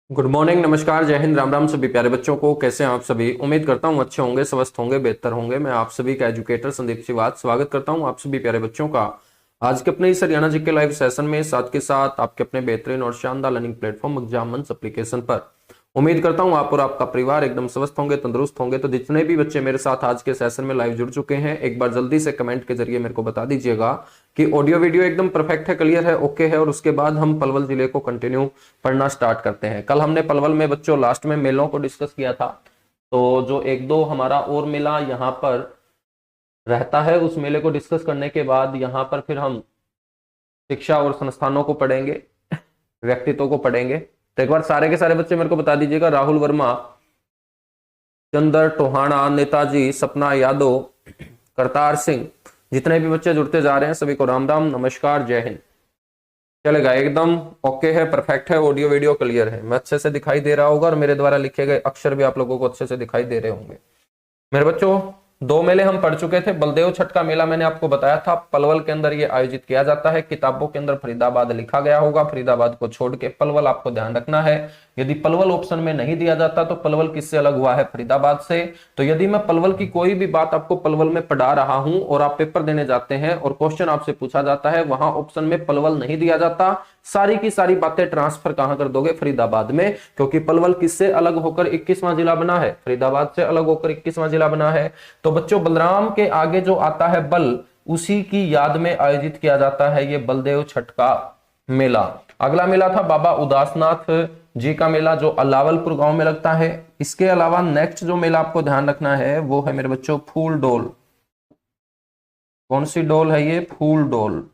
Good morning, नमस्कार, जय हिंद, राम राम सभी प्यारे बच्चों को। कैसे हैं आप सभी? उम्मीद करता हूं अच्छे होंगे, स्वस्थ होंगे, बेहतर होंगे। मैं आप सभी का एजुकेटर संदीप सिवात स्वागत करता हूं आप सभी प्यारे बच्चों का आज के अपने इस हरियाणा जी के लाइव सेशन में, साथ के साथ आपके अपने बेहतरीन और शानदार लर्निंग प्लेटफॉर्म एग्जाम मंच एप्लीकेशन पर। उम्मीद करता हूं आप और आपका परिवार एकदम स्वस्थ होंगे, तंदुरुस्त होंगे। तो जितने भी बच्चे मेरे साथ आज के सेशन में लाइव जुड़ चुके हैं, एक बार जल्दी से कमेंट के जरिए मेरे को बता दीजिएगा कि ऑडियो वीडियो एकदम परफेक्ट है, क्लियर है, ओके है। और उसके बाद हम पलवल जिले को कंटिन्यू पढ़ना स्टार्ट करते हैं। कल हमने पलवल में बच्चों लास्ट में मेलों को डिस्कस किया था, तो जो एक दो हमारा और मेला यहाँ पर रहता है, उस मेले को डिस्कस करने के बाद यहाँ पर फिर हम शिक्षा और संस्थानों को पढ़ेंगे, व्यक्तित्व को पढ़ेंगे। तो एक बार सारे के सारे बच्चे मेरे को बता दीजिएगा, राहुल वर्मा, चंदर टोहाना, नेताजी, सपना यादव, करतार सिंह, जितने भी बच्चे जुड़ते जा रहे हैं सभी को राम राम, नमस्कार, जय हिंद। चलेगा, एकदम ओके है, परफेक्ट है, ऑडियो वीडियो क्लियर है, मैं अच्छे से दिखाई दे रहा होगा और मेरे द्वारा लिखे गए अक्षर भी आप लोगों को अच्छे से दिखाई दे रहे होंगे। मेरे बच्चों, दो मेले हम पढ़ चुके थे। बलदेव छठ का मेला मैंने आपको बताया था, पलवल के अंदर ये आयोजित किया जाता है। किताबों के अंदर फरीदाबाद लिखा गया होगा, फरीदाबाद को छोड़ के पलवल आपको ध्यान रखना है। यदि पलवल ऑप्शन में नहीं दिया जाता तो पलवल किससे अलग हुआ है? फरीदाबाद से। तो यदि मैं पलवल की कोई भी बात आपको पलवल में पढ़ा रहा हूं और आप पेपर देने जाते हैं और क्वेश्चन आपसे पूछा जाता है, वहां ऑप्शन में पलवल नहीं दिया जाता, सारी की सारी बातें ट्रांसफर कहां कर दोगे? फरीदाबाद में। क्योंकि पलवल किससे अलग होकर 21वां जिला बना है? फरीदाबाद से अलग होकर 21वां जिला बना है। तो बच्चों, बलराम के आगे जो आता है बल, उसी की याद में आयोजित किया जाता है ये बलदेव छठ का मेला। अगला मेला था बाबा उदासनाथ जी का मेला, जो अलावलपुर गांव में लगता है। इसके अलावा नेक्स्ट जो मेला आपको ध्यान रखना है वो है मेरे बच्चों फूल डोल। कौन सी डोल है ये? फूल डोल।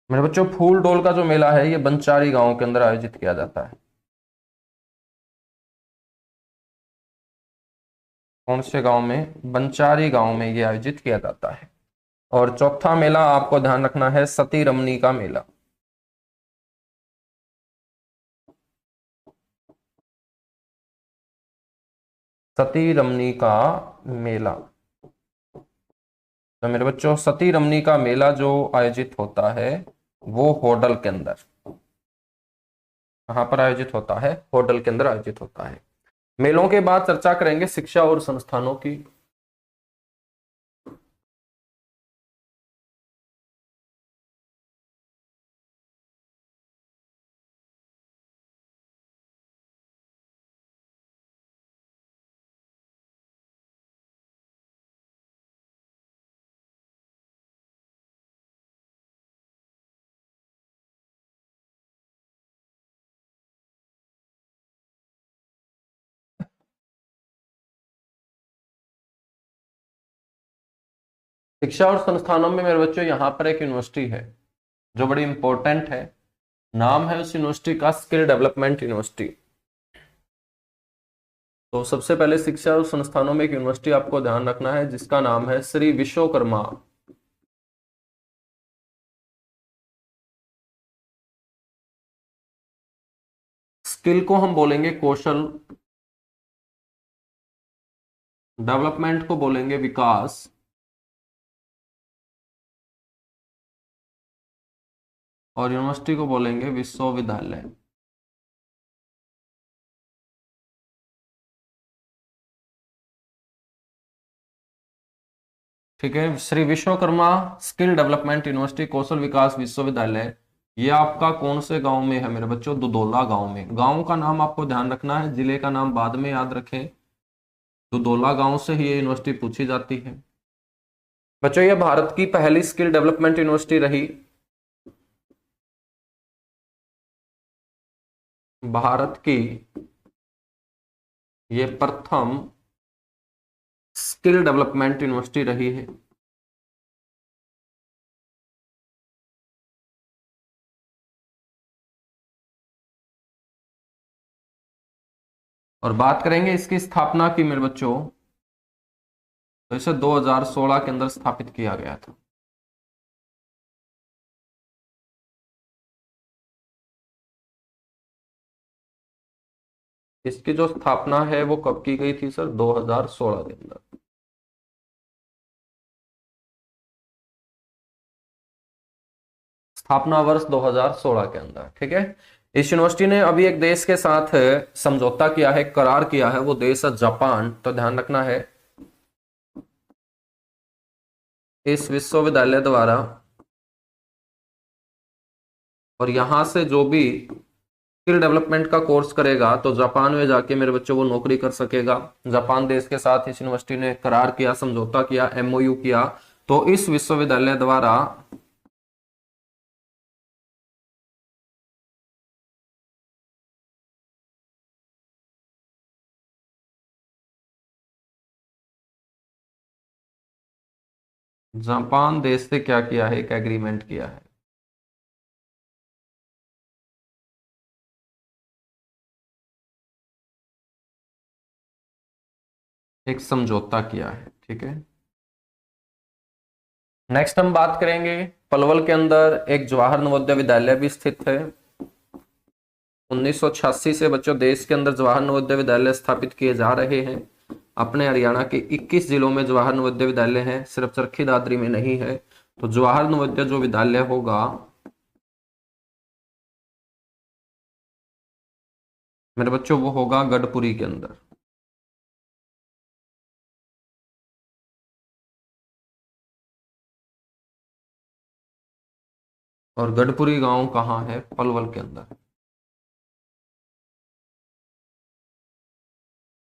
मेरे बच्चों, फूल डोल का जो मेला है ये बंचारी गांव के अंदर आयोजित किया जाता है। कौन से गांव में? बंचारी गांव में ये आयोजित किया जाता है। और चौथा मेला आपको ध्यान रखना है सती रमनी का मेला। सती रमनी का मेला। तो मेरे बच्चों, सती रमनी का मेला जो आयोजित होता है वो होडल के अंदर, कहां पर आयोजित होता है? होडल के अंदर आयोजित होता है। मेलों के बाद चर्चा करेंगे शिक्षा और संस्थानों की। शिक्षा और संस्थानों में मेरे बच्चों यहाँ पर एक यूनिवर्सिटी है जो बड़ी इंपॉर्टेंट है। नाम है उस यूनिवर्सिटी का स्किल डेवलपमेंट यूनिवर्सिटी। तो सबसे पहले शिक्षा और संस्थानों में एक यूनिवर्सिटी आपको ध्यान रखना है जिसका नाम है श्री विश्वकर्मा। स्किल को हम बोलेंगे कौशल, डेवलपमेंट को बोलेंगे विकास, और यूनिवर्सिटी को बोलेंगे विश्वविद्यालय। ठीक है, Shri Vishwakarma skill development university कौशल विकास विश्वविद्यालय, ये आपका कौन से गांव में है मेरे बच्चों? दुधौला गांव में। गांव का नाम आपको ध्यान रखना है, जिले का नाम बाद में याद रखें। दुधौला गांव से ही ये यूनिवर्सिटी पूछी जाती है। बच्चों, ये भारत की पहली स्किल डेवलपमेंट यूनिवर्सिटी रही। भारत की ये प्रथम स्किल डेवलपमेंट यूनिवर्सिटी रही है। और बात करेंगे इसकी स्थापना की मेरे बच्चों, तो इसे 2016 के अंदर स्थापित किया गया था। इसकी जो स्थापना है वो कब की गई थी सर? 2016 के अंदर। स्थापना वर्ष 2016 के अंदर। ठीक है, इस यूनिवर्सिटी ने अभी एक देश के साथ समझौता किया है, करार किया है, वो देश है जापान। तो ध्यान रखना है, इस विश्वविद्यालय द्वारा, और यहां से जो भी स्किल डेवलपमेंट का कोर्स करेगा तो जापान में जाके मेरे बच्चों वो नौकरी कर सकेगा। जापान देश के साथ इस यूनिवर्सिटी ने करार किया, समझौता किया, एमओयू किया। तो इस विश्वविद्यालय द्वारा जापान देश से क्या किया है, एक एग्रीमेंट किया है, एक समझौता किया है। ठीक है, नेक्स्ट हम बात करेंगे, पलवल के अंदर एक जवाहर नवोदय विद्यालय भी स्थित है। 1986 से बच्चों देश के अंदर जवाहर नवोदय विद्यालय स्थापित किए जा रहे हैं। अपने हरियाणा के 21 जिलों में जवाहर नवोदय विद्यालय हैं, सिर्फ चरखी दादरी में नहीं है। तो जवाहर नवोदय जो विद्यालय होगा मेरे बच्चों वो होगा गढ़पुरी के अंदर। और गढ़पुरी गांव कहाँ है, पलवल के अंदर।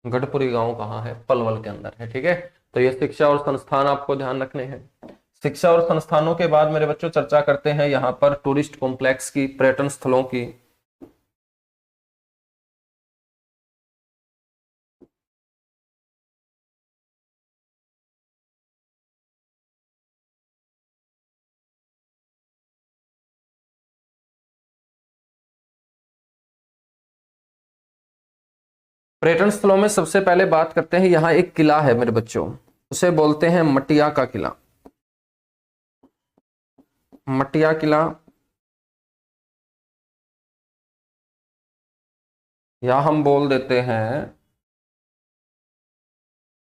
गढ़पुरी गांव कहाँ है, पलवल के अंदर है। ठीक है, तो ये शिक्षा और संस्थान आपको ध्यान रखने हैं। शिक्षा और संस्थानों के बाद मेरे बच्चों चर्चा करते हैं यहाँ पर टूरिस्ट कॉम्प्लेक्स की, पर्यटन स्थलों की। पर्यटन स्थलों में सबसे पहले बात करते हैं, यहाँ एक किला है मेरे बच्चों, उसे बोलते हैं मटिया का किला। मटिया किला, या हम बोल देते हैं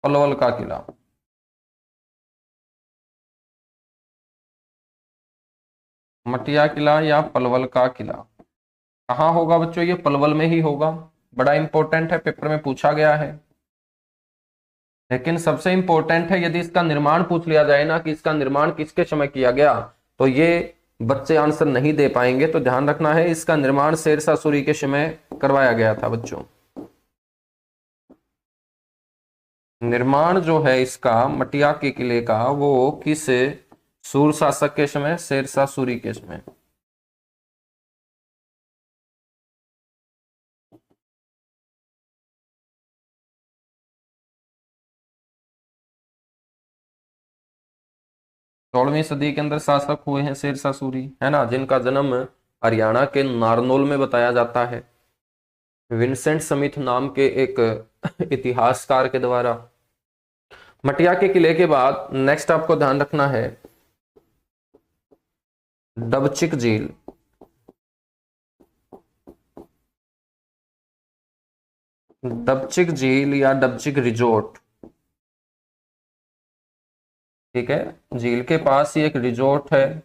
पलवल का किला। मटिया किला या पलवल का किला कहाँ होगा बच्चों, ये पलवल में ही होगा। बड़ा इंपॉर्टेंट है, पेपर में पूछा गया है। लेकिन सबसे इंपॉर्टेंट है, यदि इसका निर्माण पूछ लिया जाए ना कि इसका निर्माण किसके समय किया गया, तो ये बच्चे आंसर नहीं दे पाएंगे। तो ध्यान रखना है, इसका निर्माण शेरशाह सूरी के समय करवाया गया था बच्चों। निर्माण जो है इसका मटिया के किले का, वो किस सूर शासक के समय, शेरशाह सूरी के समय। सोलहवीं सदी के अंदर शासक हुए हैं शेरशाह सूरी, है ना, जिनका जन्म हरियाणा के नारनौल में बताया जाता है, विंसेंट स्मिथ नाम के एक इतिहासकार के द्वारा। मटिया के किले के बाद नेक्स्ट आपको ध्यान रखना है डबचिक झील। डबचिक झील या डबचिक रिजोर्ट, ठीक है, झील के पास ही एक रिजोर्ट है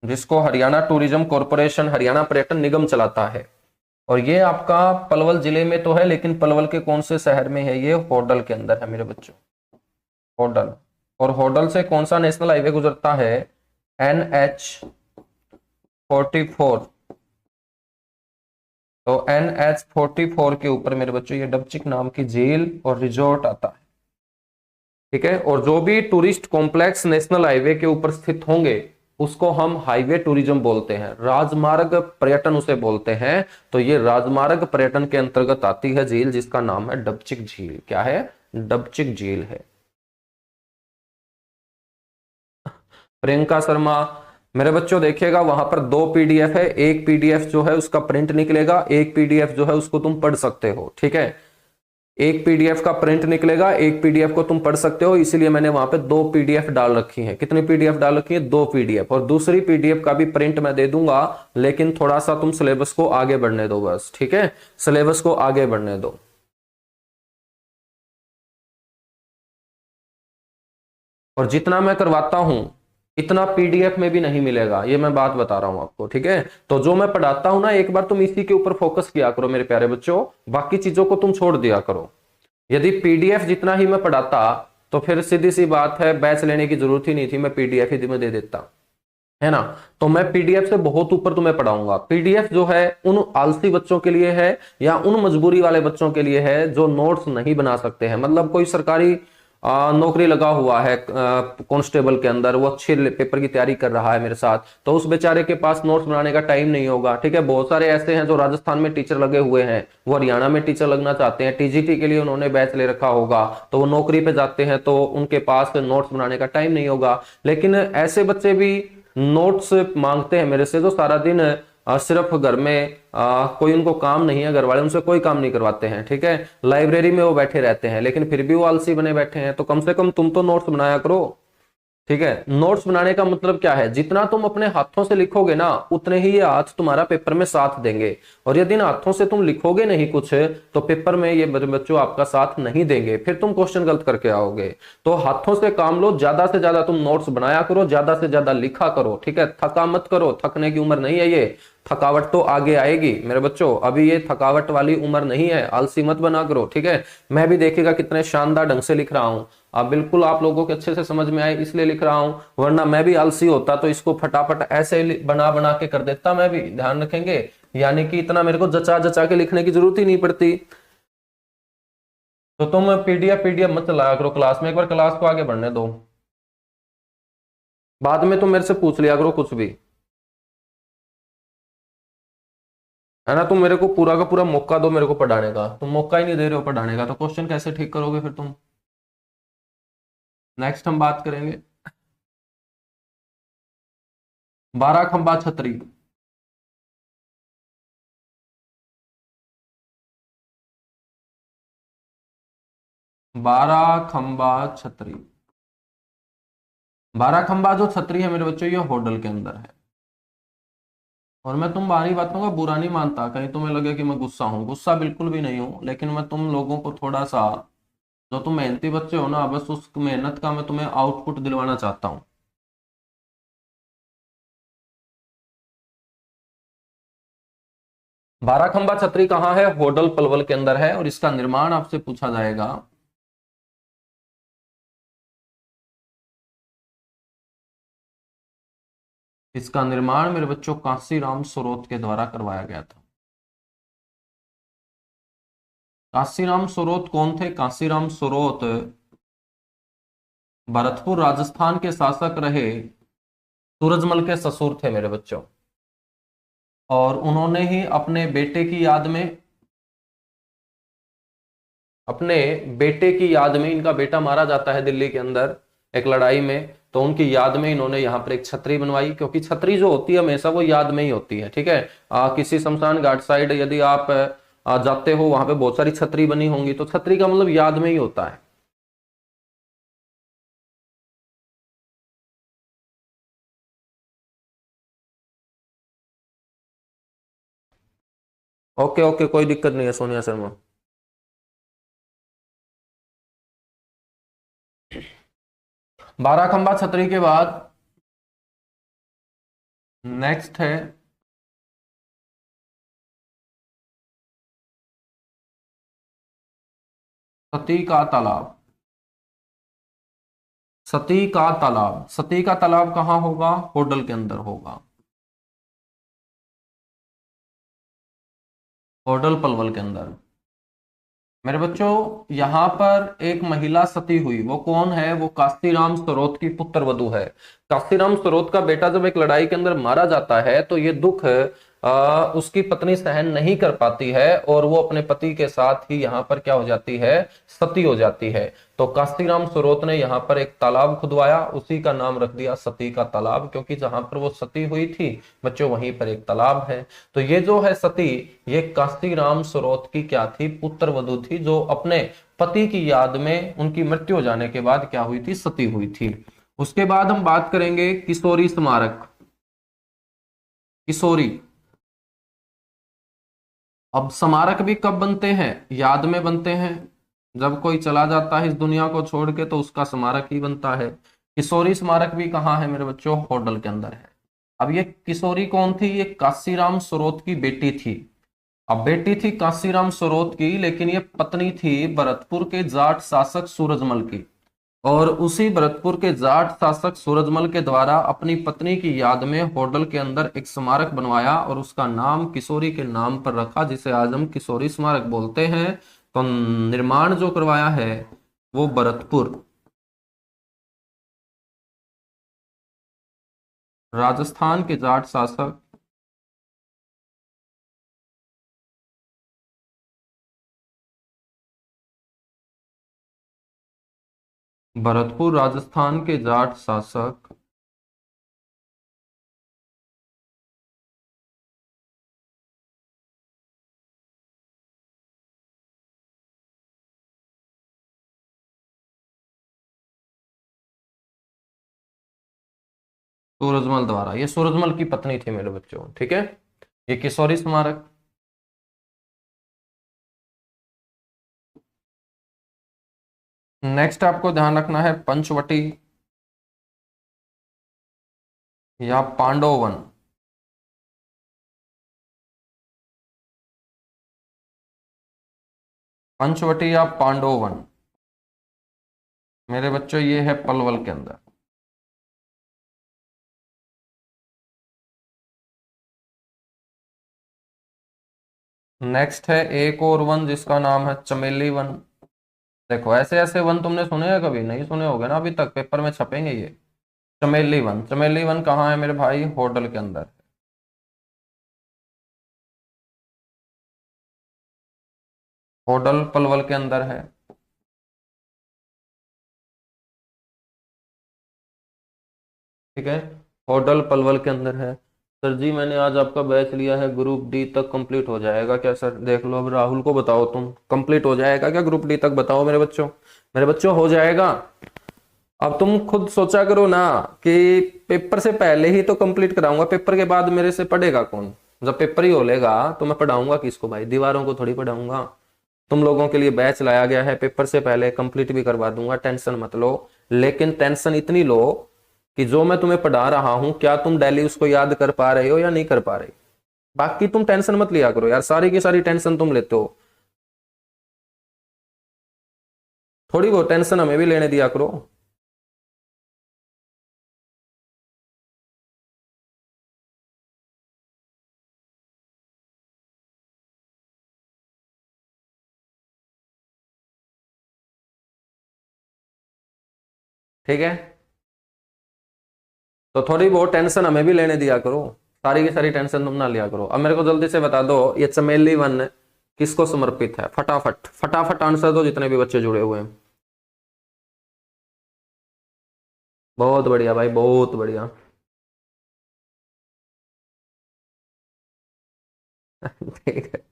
जिसको हरियाणा टूरिज्म कॉरपोरेशन, हरियाणा पर्यटन निगम चलाता है। और ये आपका पलवल जिले में तो है, लेकिन पलवल के कौन से शहर में है, ये होडल के अंदर है मेरे बच्चों, होडल। और होडल से कौन सा नेशनल हाईवे गुजरता है, NH44। तो NH44 के ऊपर मेरे बच्चों ये डबचिक नाम की झील और रिजोर्ट आता है। ठीक है, और जो भी टूरिस्ट कॉम्प्लेक्स नेशनल हाईवे के ऊपर स्थित होंगे उसको हम हाईवे टूरिज्म बोलते हैं, राजमार्ग पर्यटन उसे बोलते हैं। तो ये राजमार्ग पर्यटन के अंतर्गत आती है झील जिसका नाम है डबचिक झील। क्या है, डबचिक झील है। प्रियंका शर्मा, मेरे बच्चों देखिएगा वहां पर 2 PDF है, एक PDF जो है उसका प्रिंट निकलेगा, एक PDF जो है उसको तुम पढ़ सकते हो। ठीक है, एक PDF का प्रिंट निकलेगा, एक PDF को तुम पढ़ सकते हो, इसीलिए मैंने वहां पे 2 PDF डाल रखी हैं। कितनी PDF डाल रखी है, 2 PDF। और दूसरी PDF का भी प्रिंट मैं दे दूंगा, लेकिन थोड़ा सा तुम सिलेबस को आगे बढ़ने दो बस। ठीक है, सिलेबस को आगे बढ़ने दो। और जितना मैं करवाता हूं इतना पीडीएफ में भी नहीं मिलेगा, ये मैं बात बता रहा हूं आपको, ठीक है। तो जो मैं पढ़ाता हूं ना, एक बार तुम इसी के ऊपर फोकस किया करो मेरे प्यारे बच्चों, बाकी चीजों को तुम छोड़ दिया करो। यदि पीडीएफ जितना ही मैं पढ़ाता तो फिर सीधी सी बात है, बैच लेने की जरूरत ही नहीं थी, मैं पीडीएफ ही में दे देता, है ना। तो मैं पीडीएफ से बहुत ऊपर तुम्हें पढ़ाऊंगा। पीडीएफ जो है उन आलसी बच्चों के लिए है या उन मजबूरी वाले बच्चों के लिए है जो नोट्स नहीं बना सकते हैं। मतलब कोई सरकारी नौकरी लगा हुआ है कांस्टेबल के अंदर, वो अच्छे पेपर की तैयारी कर रहा है मेरे साथ, तो उस बेचारे के पास नोट्स बनाने का टाइम नहीं होगा, ठीक है। बहुत सारे ऐसे हैं जो राजस्थान में टीचर लगे हुए हैं, वो हरियाणा में टीचर लगना चाहते हैं, टीजीटी के लिए उन्होंने बैच ले रखा होगा, तो वो नौकरी पे जाते हैं तो उनके पास नोट्स बनाने का टाइम नहीं होगा। लेकिन ऐसे बच्चे भी नोट्स मांगते हैं मेरे से, जो सारा दिन सिर्फ घर में कोई उनको काम नहीं है, घर वाले उनसे कोई काम नहीं करवाते हैं, ठीक है। लाइब्रेरी में वो बैठे रहते हैं लेकिन फिर भी वो आलसी बने बैठे हैं। तो कम से कम तुम तो नोट्स बनाया करो, ठीक है। नोट्स बनाने का मतलब क्या है, जितना तुम अपने हाथों से लिखोगे ना उतने ही ये हाथ तुम्हारा पेपर में साथ देंगे, और यदि इन हाथों से तुम लिखोगे नहीं कुछ तो पेपर में ये बच्चों आपका साथ नहीं देंगे, फिर तुम क्वेश्चन गलत करके आओगे। तो हाथों से काम लो, ज्यादा से ज्यादा तुम नोट्स बनाया करो, ज्यादा से ज्यादा लिखा करो, ठीक है। थका मत करो, थकने की उम्र नहीं है ये, थकावट तो आगे आएगी मेरे बच्चों, अभी ये थकावट वाली उम्र नहीं है, आलसी मत बना करो, ठीक है। मैं भी देखिएगा कितने शानदार ढंग से लिख रहा हूं, अब बिल्कुल आप लोगों के अच्छे से समझ में आए इसलिए लिख रहा हूं, वरना मैं भी आलसी होता तो इसको फटाफट ऐसे बना बना के कर देता मैं भी, ध्यान रखेंगे। यानी कि इतना मेरे को जचा जचा के लिखने की जरूरत ही नहीं पड़ती। तो तुम पीडीएफ पीडीएफ मत चलाया करो क्लास में, एक बार क्लास को आगे बढ़ने दो, बाद में तुम मेरे से पूछ लिया करो कुछ भी, है ना। तुम मेरे को पूरा का पूरा मौका दो मेरे को पढ़ाने का, तुम मौका ही नहीं दे रहे हो पढ़ाने का, तो क्वेश्चन कैसे ठीक करोगे फिर तुम। नेक्स्ट हम बात करेंगे 12 खंबा छतरी। 12 खंबा छतरी, 12 खंबा जो छतरी है मेरे बच्चों, ये होडल के अंदर है। और मैं तुम बारी बातों का बुरा नहीं मानता, कहीं तुम्हें लगे कि मैं गुस्सा हूं, गुस्सा बिल्कुल भी नहीं हूं, लेकिन मैं तुम लोगों को थोड़ा सा, जो तुम मेहनती बच्चे हो ना, बस उस मेहनत का मैं तुम्हें आउटपुट दिलवाना चाहता हूं। 12 खंबा छतरी कहाँ है, होडल पलवल के अंदर है, और इसका निर्माण आपसे पूछा जाएगा। इसका निर्माण मेरे बच्चों कांसीराम सोरोत के द्वारा करवाया गया था। कांसीराम सोरोत कौन थे, कांसीराम सोरोत भरतपुर राजस्थान के शासक रहे, सूरजमल के ससुर थे मेरे बच्चों, और उन्होंने ही अपने बेटे की याद में, अपने बेटे की याद में, इनका बेटा मारा जाता है दिल्ली के अंदर एक लड़ाई में, तो उनकी याद में इन्होंने यहाँ पर एक छतरी बनवाई, क्योंकि छतरी जो होती है हमेशा वो याद में ही होती है, ठीक है। किसी शमशान घाट साइड यदि आप जाते हो, वहां पे बहुत सारी छतरी बनी होंगी, तो छतरी का मतलब याद में ही होता है। ओके ओके, कोई दिक्कत नहीं है सोनिया शर्मा। 12 खंबा छतरी के बाद नेक्स्ट है सती का तालाब। सती का तालाब, सती का तालाब कहाँ होगा, होडल के अंदर होगा, होडल पलवल के अंदर। मेरे बच्चों यहां पर एक महिला सती हुई, वो कौन है, वो काशीराम सरोत की पुत्र वधू है। काशीराम सरोत का बेटा जब एक लड़ाई के अंदर मारा जाता है तो ये दुख उसकी पत्नी सहन नहीं कर पाती है, और वो अपने पति के साथ ही यहाँ पर क्या हो जाती है, सती हो जाती है। तो काशीराम सरोत ने यहाँ पर एक तालाब खुदवाया, उसी का नाम रख दिया सती का तालाब, क्योंकि जहां पर वो सती हुई थी बच्चों वहीं पर एक तालाब है। तो ये जो है सती, ये काशीराम सरोत की क्या थी, पुत्र वधू थी, जो अपने पति की याद में उनकी मृत्यु हो जाने के बाद क्या हुई थी, सती हुई थी। उसके बाद हम बात करेंगे किशोरी स्मारक। किशोरी, अब स्मारक भी कब बनते हैं, याद में बनते हैं, जब कोई चला जाता है इस दुनिया को छोड़ के तो उसका स्मारक ही बनता है। किशोरी स्मारक भी कहाँ है मेरे बच्चों? होडल के अंदर है। अब ये किशोरी कौन थी? ये काशीराम सरोत की बेटी थी। अब बेटी थी काशीराम सरोत की, लेकिन ये पत्नी थी भरतपुर के जाट शासक सूरजमल की। और उसी भरतपुर के जाट शासक सूरजमल के द्वारा अपनी पत्नी की याद में होडल के अंदर एक स्मारक बनवाया और उसका नाम किशोरी के नाम पर रखा, जिसे आज हम किशोरी स्मारक बोलते हैं। तो निर्माण जो करवाया है वो भरतपुर, राजस्थान के जाट शासक भरतपुर राजस्थान के जाट शासक सूरजमल द्वारा, ये सूरजमल की पत्नी थी मेरे बच्चों, ठीक है। ये किशोरी स्मारक। नेक्स्ट आपको ध्यान रखना है पंचवटी या पांडव वन। पंचवटी या पांडव वन मेरे बच्चों ये है पलवल के अंदर। नेक्स्ट है एक और वन जिसका नाम है चमेली वन। देखो ऐसे ऐसे वन तुमने सुने हैं? कभी नहीं सुने होगे ना, अभी तक पेपर में छपेंगे ये। चमेली वन, चमेली वन कहाँ है मेरे भाई? होटल के अंदर। होटल पलवल के अंदर है, ठीक है। होटल पलवल के अंदर है। सर जी मैंने आज आपका बैच लिया है, ग्रुप डी तक कंप्लीट हो जाएगा क्या? सर देख लो, अब राहुल को बताओ, तुम कंप्लीट हो जाएगा क्या ग्रुप डी तक? बताओ मेरे बच्चों। मेरे बच्चों हो जाएगा? अब तुम खुद सोचा करो ना कि पेपर से पहले ही तो कंप्लीट कराऊंगा, पेपर के बाद मेरे से पढ़ेगा कौन? जब पेपर ही हो लेगा तो मैं पढ़ाऊंगा किसको भाई? दीवारों को थोड़ी पढ़ाऊंगा। तुम लोगों के लिए बैच लाया गया है, पेपर से पहले कंप्लीट भी करवा दूंगा, टेंशन मत लो। लेकिन टेंशन इतनी लो कि जो मैं तुम्हें पढ़ा रहा हूं क्या तुम डेली उसको याद कर पा रहे हो या नहीं कर पा रहे? बाकी तुम टेंशन मत लिया करो यार, सारी की सारी टेंशन तुम लेते हो। थोड़ी बहुत टेंशन हमें भी लेने दिया करो। ठीक है, तो थोड़ी बहुत टेंशन हमें भी लेने दिया करो। सारी की सारी टेंशन तुम ना लिया करो। अब मेरे को जल्दी से बता दो ये चमेली वन किसको समर्पित है? फटाफट फटाफट आंसर दो जितने भी बच्चे जुड़े हुए हैं। बहुत बढ़िया भाई, बहुत बढ़िया। ठीक है।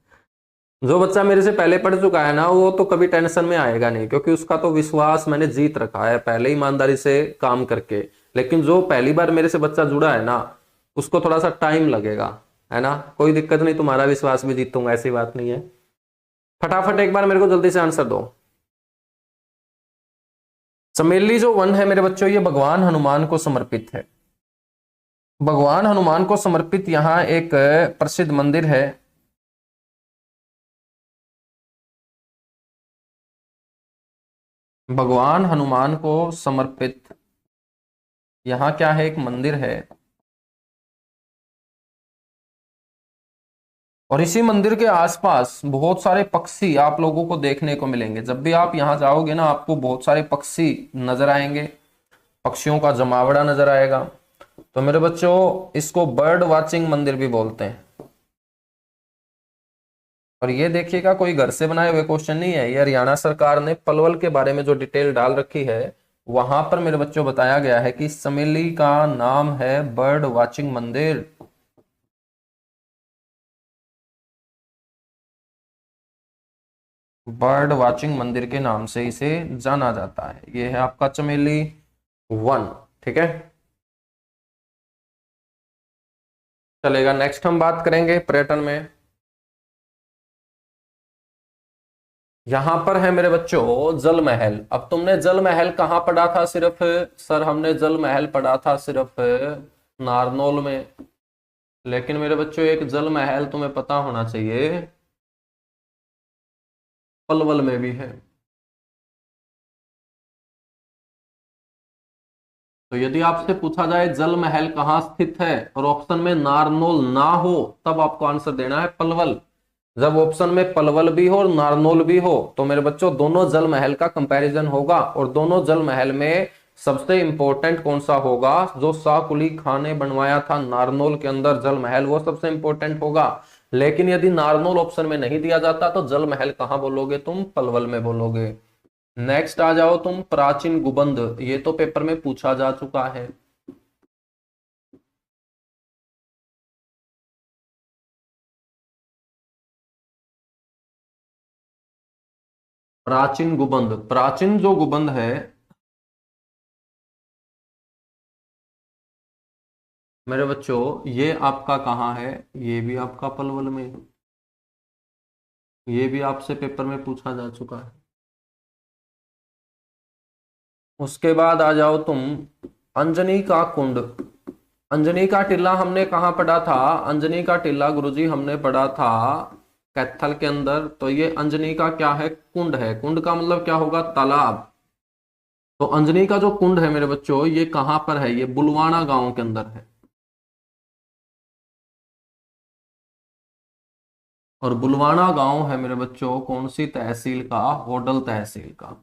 जो बच्चा मेरे से पहले पढ़ चुका है ना वो तो कभी टेंशन में आएगा नहीं, क्योंकि उसका तो विश्वास मैंने जीत रखा है पहले ईमानदारी से काम करके। लेकिन जो पहली बार मेरे से बच्चा जुड़ा है ना उसको थोड़ा सा टाइम लगेगा, है ना? कोई दिक्कत नहीं, तुम्हारा विश्वास भी जीतूंगा, ऐसी बात नहीं है। फटाफट एक बार मेरे को जल्दी से आंसर दो। चमेली जो वन है मेरे बच्चों ये भगवान हनुमान को समर्पित है। भगवान हनुमान को समर्पित यहाँ एक प्रसिद्ध मंदिर है। भगवान हनुमान को समर्पित यहाँ क्या है? एक मंदिर है। और इसी मंदिर के आसपास बहुत सारे पक्षी आप लोगों को देखने को मिलेंगे। जब भी आप यहाँ जाओगे ना आपको बहुत सारे पक्षी नजर आएंगे, पक्षियों का जमावड़ा नजर आएगा। तो मेरे बच्चों इसको बर्ड वाचिंग मंदिर भी बोलते हैं। और ये देखिएगा कोई घर से बनाए हुए क्वेश्चन नहीं है, ये हरियाणा सरकार ने पलवल के बारे में जो डिटेल डाल रखी है वहां पर मेरे बच्चों बताया गया है कि समेली का नाम है बर्ड वाचिंग मंदिर। बर्ड वाचिंग मंदिर के नाम से इसे जाना जाता है। ये है आपका चमेली वन, ठीक है। चलेगा, नेक्स्ट हम बात करेंगे पर्यटन में। यहां पर है मेरे बच्चों जल महल। अब तुमने जल महल कहाँ पढ़ा था? सिर्फ सर हमने जल महल पढ़ा था सिर्फ नारनौल में, लेकिन मेरे बच्चों एक जल महल तुम्हें पता होना चाहिए पलवल में भी है। तो यदि आपसे पूछा जाए जल महल कहाँ स्थित है और ऑप्शन में नारनौल ना हो, तब आपको आंसर देना है पलवल। जब ऑप्शन में पलवल भी हो और नारनौल भी हो तो मेरे बच्चों दोनों जल महल का कंपैरिजन होगा, और दोनों जल महल में सबसे इंपॉर्टेंट कौन सा होगा? जो शाह कुली खान ने बनवाया था नारनौल के अंदर जल महल, वो सबसे इंपॉर्टेंट होगा। लेकिन यदि नारनौल ऑप्शन में नहीं दिया जाता तो जल महल कहां बोलोगे तुम? पलवल में बोलोगे। नेक्स्ट आ जाओ तुम, प्राचीन गुबंद। ये तो पेपर में पूछा जा चुका है। प्राचीन गुबंद, प्राचीन जो गुबंद है मेरे बच्चों, ये आपका कहाँ है? ये भी आपका पलवल में, ये भी आपसे पेपर में पूछा जा चुका है। उसके बाद आ जाओ तुम, अंजनी का कुंड। अंजनी का टीला हमने कहाँ पढ़ा था? अंजनी का टीला गुरुजी हमने पढ़ा था कैथल के अंदर। तो ये अंजनी का क्या है? कुंड है। कुंड का मतलब क्या होगा? तालाब। तो अंजनी का जो कुंड है मेरे बच्चों, ये कहां पर है? ये बुलवाना गांव के अंदर है। और बुलवाना गांव है मेरे बच्चों कौन सी तहसील का? होडल तहसील का।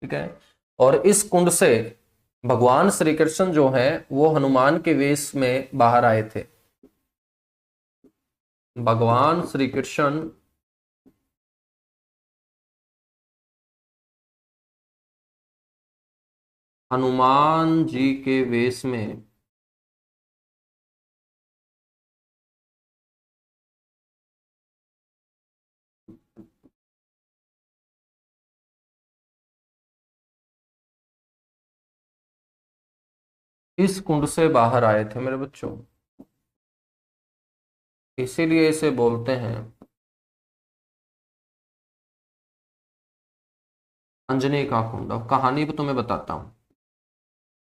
ठीक है। और इस कुंड से भगवान श्री कृष्ण जो है वो हनुमान के वेश में बाहर आए थे। भगवान श्री कृष्ण हनुमान जी के वेश में इस कुंड से बाहर आए थे मेरे बच्चों। इसीलिए इसे बोलते हैं अंजनी का कुंड। अब कहानी भी तुम्हें बताता हूं।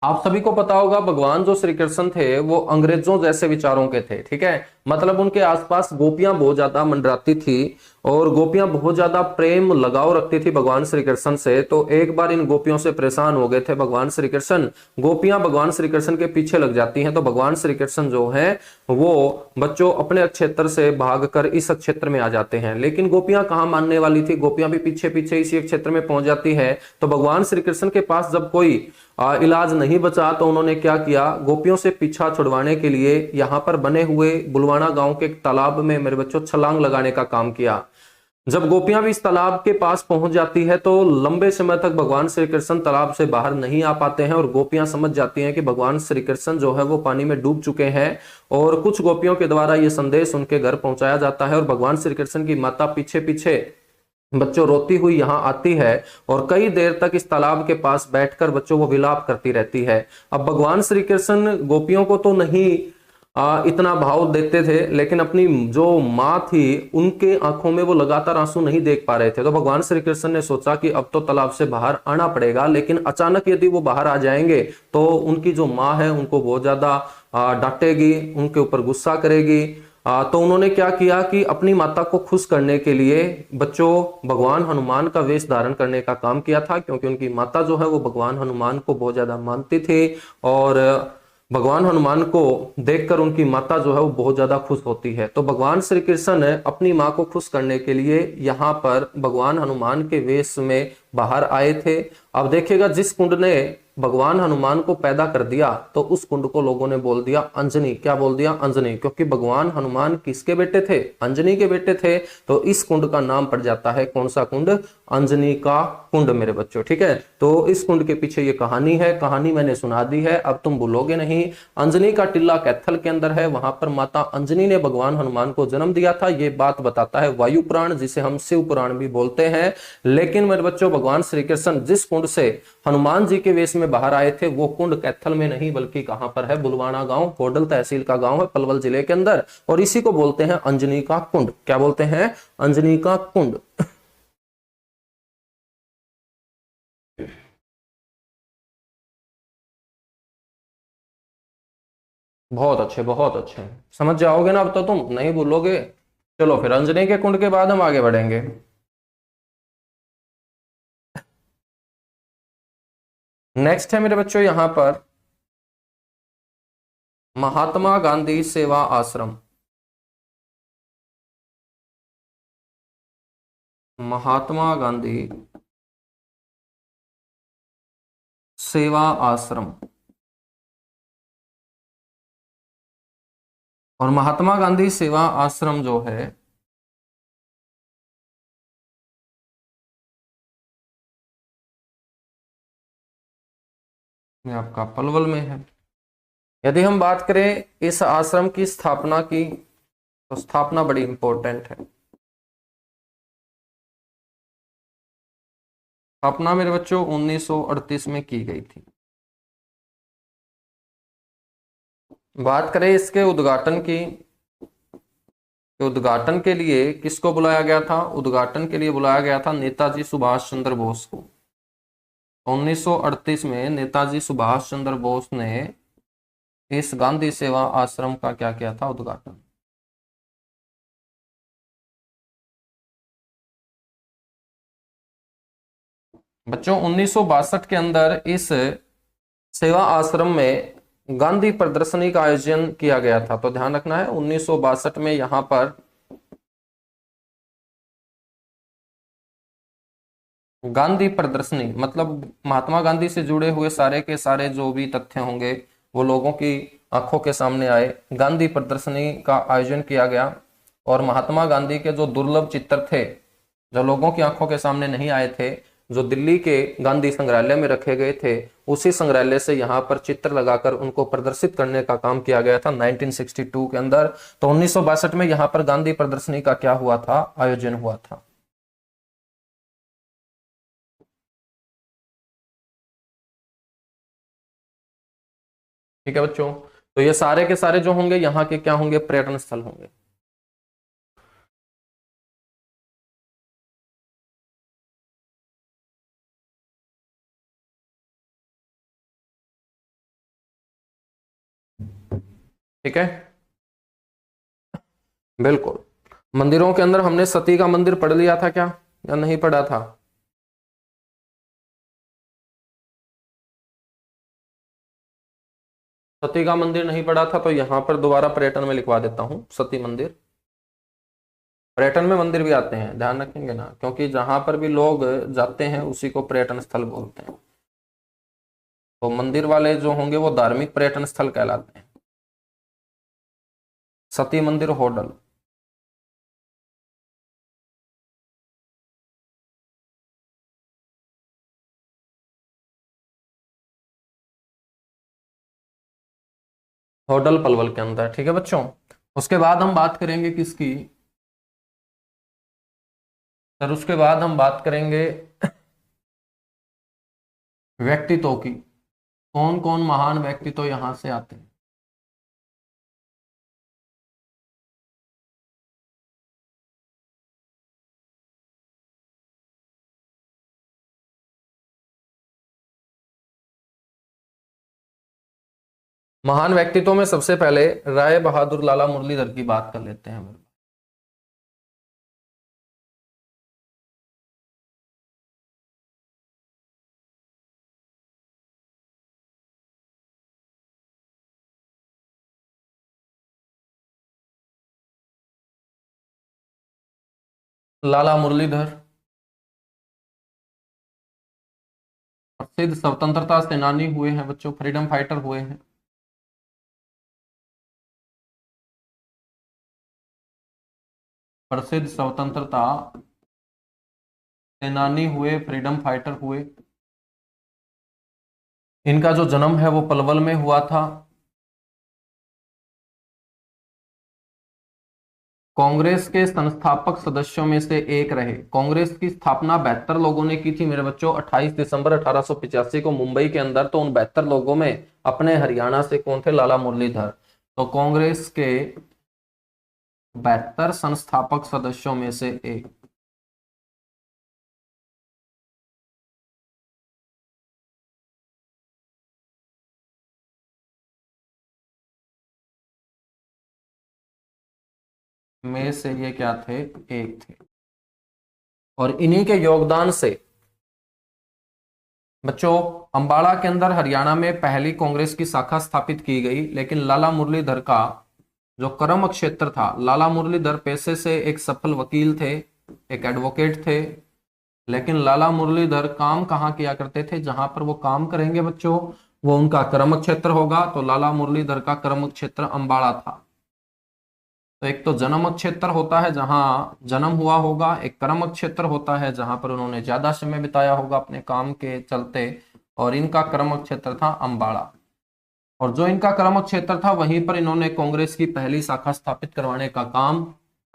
आप सभी को पता होगा भगवान जो श्री कृष्ण थे वो अंग्रेजों जैसे विचारों के थे। ठीक है, मतलब उनके आसपास गोपियां बहुत ज्यादा मंडराती थी और गोपियां बहुत ज्यादा प्रेम लगाव रखती थी भगवान श्री कृष्ण से। तो एक बार इन गोपियों से परेशान हो गए थे भगवान श्री कृष्ण। गोपियां भगवान श्री कृष्ण के पीछे लग जाती हैं, तो भगवान श्री कृष्ण जो है वो बच्चों अपने क्षेत्र से भागकर इस क्षेत्र में आ जाते हैं। लेकिन गोपियां कहाँ मानने वाली थी? गोपियां भी पीछे पीछे इसी क्षेत्र में पहुंच जाती है। तो भगवान श्री कृष्ण के पास जब कोई इलाज नहीं बचा तो उन्होंने क्या किया? गोपियों से पीछा छुड़वाने के लिए यहाँ पर बने हुए बुलवाना गांव के एक तालाब में मेरे बच्चों छलांग लगाने का काम किया। जब गोपियां भी इस तालाब के पास पहुंच जाती है तो लंबे समय तक भगवान श्री कृष्ण तालाब से बाहर नहीं आ पाते हैं, और गोपियां समझ जाती हैं कि भगवान श्री कृष्ण जो है वो पानी में डूब चुके हैं। और कुछ गोपियों के द्वारा ये संदेश उनके घर पहुंचाया जाता है और भगवान श्री कृष्ण की माता पीछे पीछे बच्चों रोती हुई यहाँ आती है और कई देर तक इस तालाब के पास बैठकर बच्चों को विलाप करती रहती है। अब भगवान श्री कृष्ण गोपियों को तो नहीं इतना भाव देते थे, लेकिन अपनी जो माँ थी उनके आंखों में वो लगातार आंसू नहीं देख पा रहे थे। तो भगवान श्री कृष्ण ने सोचा कि अब तो तालाब से बाहर आना पड़ेगा, लेकिन अचानक यदि वो बाहर आ जाएंगे तो उनकी जो माँ है उनको बहुत ज्यादा डांटेगी, उनके ऊपर गुस्सा करेगी। तो उन्होंने क्या किया कि अपनी माता को खुश करने के लिए बच्चों भगवान हनुमान का वेश धारण करने का काम किया था, क्योंकि उनकी माता जो है वो भगवान हनुमान को बहुत ज्यादा मानती थी और भगवान हनुमान को देखकर उनकी माता जो है वो बहुत ज्यादा खुश होती है। तो भगवान श्री कृष्ण अपनी माँ को खुश करने के लिए यहाँ पर भगवान हनुमान के वेश में बाहर आए थे। अब देखिएगा, जिस कुंड ने भगवान हनुमान को पैदा कर दिया तो उस कुंड को लोगों ने बोल दिया अंजनी। क्या बोल दिया? अंजनी, क्योंकि भगवान हनुमान किसके बेटे थे? अंजनी के बेटे थे। तो इस कुंड का नाम पड़ जाता है कौन सा कुंड? अंजनी का कुंड मेरे बच्चों। ठीक है, तो इस कुंड के पीछे ये कहानी है, कहानी मैंने सुना दी है, अब तुम भूलोगे नहीं। अंजनी का टिल्ला कैथल के अंदर है, वहां पर माता अंजनी ने भगवान हनुमान को जन्म दिया था। ये बात बताता है वायु पुराण, जिसे हम शिव पुराण भी बोलते हैं। लेकिन मेरे बच्चों भगवान श्री कृष्ण जिस कुंड से हनुमान जी के वेश में बाहर आए थे वो कुंड कैथल में नहीं बल्कि कहां पर है, बुलवाना गांव, होडल तहसील का गांव है पलवल जिले के अंदर, और इसी को बोलते हैं अंजनी का कुंड। क्या बोलते हैं? अंजनी का कुंड। बहुत अच्छे, बहुत अच्छे, समझ जाओगे ना अब तो, तुम नहीं भूलोगे। चलो फिर अंजनी के कुंड के बाद हम आगे बढ़ेंगे। नेक्स्ट है मेरे बच्चों यहां पर महात्मा गांधी सेवा आश्रम। महात्मा गांधी सेवा आश्रम। और महात्मा गांधी सेवा आश्रम जो है ये आपका पलवल में है। यदि हम बात करें इस आश्रम की स्थापना की, तो स्थापना बड़ी इंपॉर्टेंट है। स्थापना मेरे बच्चों 1938 में की गई थी। बात करें इसके उद्घाटन की, तो उद्घाटन के लिए किसको बुलाया गया था? उद्घाटन के लिए बुलाया गया था नेताजी सुभाष चंद्र बोस को। 1938 में नेताजी सुभाष चंद्र बोस ने इस गांधी सेवा आश्रम का क्या किया था? उद्घाटन। बच्चों 1962 के अंदर इस सेवा आश्रम में गांधी प्रदर्शनी का आयोजन किया गया था। तो ध्यान रखना है 1962 में यहां पर गांधी प्रदर्शनी, मतलब महात्मा गांधी से जुड़े हुए सारे के सारे जो भी तथ्य होंगे वो लोगों की आंखों के सामने आए। गांधी प्रदर्शनी का आयोजन किया गया और महात्मा गांधी के जो दुर्लभ चित्र थे जो लोगों की आंखों के सामने नहीं आए थे, जो दिल्ली के गांधी संग्रहालय में रखे गए थे, उसी संग्रहालय से यहाँ पर चित्र लगाकर उनको प्रदर्शित करने का काम किया गया था 1962 के अंदर। तो 1962 में यहाँ पर गांधी प्रदर्शनी का क्या हुआ था? आयोजन हुआ था। ठीक है बच्चों, तो ये सारे के सारे जो होंगे यहाँ के क्या होंगे? पर्यटन स्थल होंगे। ठीक है, बिल्कुल। मंदिरों के अंदर हमने सती का मंदिर पढ़ लिया था क्या, या नहीं पढ़ा था? सती का मंदिर नहीं पढ़ा था, तो यहां पर दोबारा पर्यटन में लिखवा देता हूं सती मंदिर। पर्यटन में मंदिर भी आते हैं, ध्यान रखेंगे ना, क्योंकि जहां पर भी लोग जाते हैं उसी को पर्यटन स्थल बोलते हैं। तो मंदिर वाले जो होंगे वो धार्मिक पर्यटन स्थल कहलाते हैं। सती मंदिर होडल। होडल पलवल के अंदर। ठीक है बच्चों, उसके बाद हम बात करेंगे किसकी? सर उसके बाद हम बात करेंगे व्यक्तित्व की। कौन कौन महान व्यक्तित्व यहां से आते हैं? महान व्यक्तित्व में सबसे पहले राय बहादुर लाला मुरलीधर की बात कर लेते हैं। लाला मुरलीधर प्रसिद्ध स्वतंत्रता सेनानी हुए हैं बच्चों, फ्रीडम फाइटर हुए हैं। प्रसिद्ध स्वतंत्रता सेनानी हुए, फ्रीडम फाइटर हुए। इनका जो जन्म है वो पलवल में हुआ था। कांग्रेस के संस्थापक सदस्यों में से एक रहे। कांग्रेस की स्थापना 72 लोगों ने की थी मेरे बच्चों 28 दिसंबर 1885 को मुंबई के अंदर। तो उन 72 लोगों में अपने हरियाणा से कौन थे? लाला मुरलीधर। तो कांग्रेस के 72 संस्थापक सदस्यों में से एक। में से ये क्या थे? एक थे। और इन्हीं के योगदान से बच्चों अंबाला के अंदर हरियाणा में पहली कांग्रेस की शाखा स्थापित की गई। लेकिन लाला मुरलीधर का जो कर्म क्षेत्र था, लाला मुरलीधर पेशे से एक सफल वकील थे, एक एडवोकेट थे। लेकिन लाला मुरलीधर काम कहाँ किया करते थे? जहां पर वो काम करेंगे बच्चों वो उनका कर्म क्षेत्र होगा। तो लाला मुरलीधर का कर्म क्षेत्र अंबाला था। तो एक तो जन्म क्षेत्र होता है जहां जन्म हुआ होगा, एक कर्म क्षेत्र होता है जहां पर उन्होंने ज्यादा समय बिताया होगा अपने काम के चलते। और इनका कर्म क्षेत्र था अंबाला। और जो इनका कर्म क्षेत्र था वहीं पर इन्होंने कांग्रेस की पहली शाखा स्थापित करवाने का काम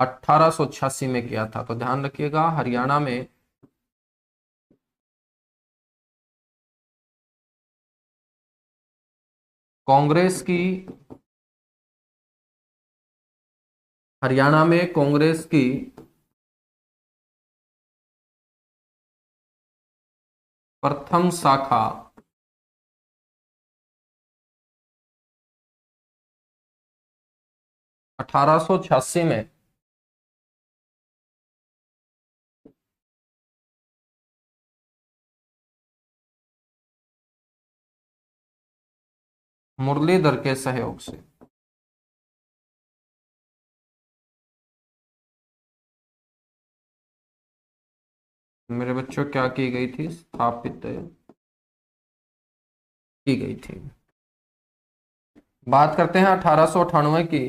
1886 में किया था। तो ध्यान रखिएगा, हरियाणा में कांग्रेस की हरियाणा में कांग्रेस की प्रथम शाखा 1886 में मुरलीधर के सहयोग से। मेरे बच्चों क्या की गई थी? स्थापित की गई थी। बात करते हैं 1898 की।